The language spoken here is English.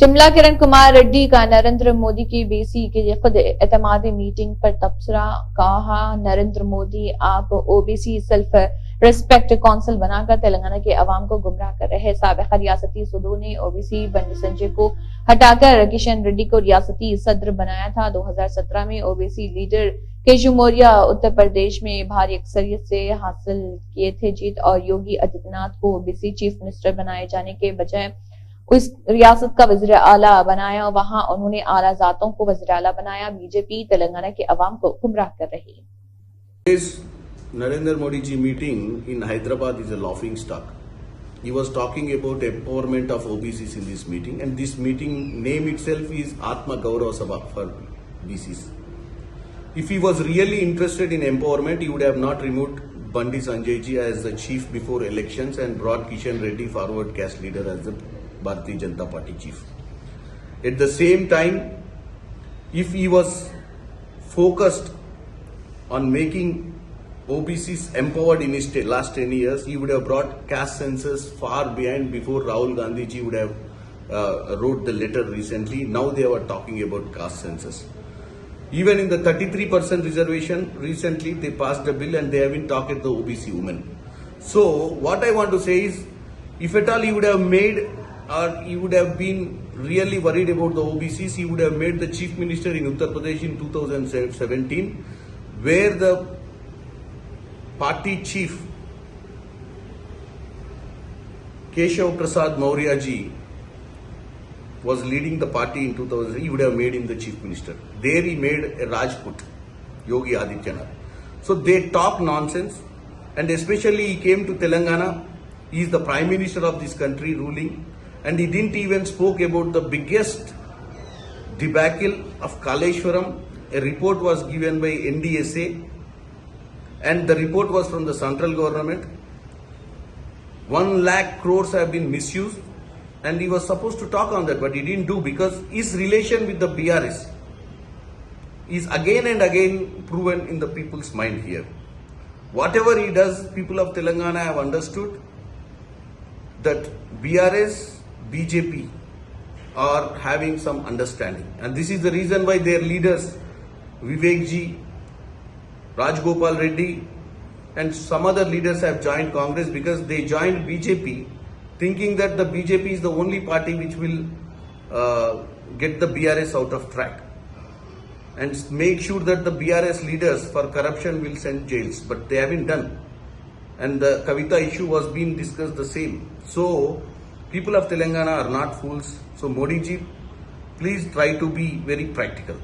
शिमला किरण कुमार रेड्डी का नरेंद्र मोदी की बीसी की खुद एतमादी मीटिंग पर तबसरा। कहा, नरेंद्र मोदी आप ओबीसी सेल्फ रिस्पेक्ट काउंसिल बनाकर तेलंगाना के अवाम को गुमराह कर रहे। साबिक रियासती सदर ने ओबीसी बंडी संजय को हटाकर किशन रेड्डी को रियासती सदर बनाया था। 2017 में ओबीसी लीडर केशव मौर्य उत्तर प्रदेश में भारी अक्सरियत से हासिल किए थे जीत और योगी आदित्यनाथ को ओबीसी चीफ मिनिस्टर बनाए जाने के बजाय उस रियासत का वजीर आला बनाया। वहां उन्होंने आला जातों को वजीर आला बनाया। बीजेपी तेलंगाना के अवाम को गुमराह कर रही। This Narendra Modi ji meeting in Hyderabad is a laughing stock. He was talking about empowerment of OBCs in this meeting, and this meeting name itself is Atma Gaurav Sabha for BCs. If he was really interested in empowerment, he would have not removed Bandi Sanjay ji as the chief before elections and brought Kishan Reddy, forward caste leader, as the Bharatiya Janata Party chief. At the same time, if he was focused on making OBCs empowered in his last 10 years, he would have brought caste census far behind before Rahul Gandhi ji would have wrote the letter recently. Now they were talking about caste census. Even in the 33% reservation, recently they passed a bill and they have been talking to OBC women. So what I want to say is, if at all he would have made, or he would have been really worried about the OBCs, he would have made the chief minister in Uttar Pradesh in 2017, where the party chief Keshav Prasad Maurya ji was leading the party in 2000. He would have made him the chief minister. There he made a Rajput, Yogi Adityanath. So they talk nonsense, and especially he came to Telangana. He is the prime minister of this country ruling, and he didn't even spoke about the biggest debacle of Kaleshwaram. A report was given by NDSA, and the report was from the central government. 1 lakh crores have been misused, and he was supposed to talk on that, but he didn't do, because his relation with the BRS is again and again proven in the people's mind here. Whatever he does, people of Telangana have understood that BRS, BJP are having some understanding, and this is the reason why their leaders Vivek ji, Rajgopal Reddy and some other leaders have joined Congress, because they joined BJP thinking that the BJP is the only party which will get the BRS out of track and make sure that the BRS leaders for corruption will send jails, but they haven't done. And the Kavita issue was being discussed the same. So people of Telangana are not fools. So Modi ji, please try to be very practical.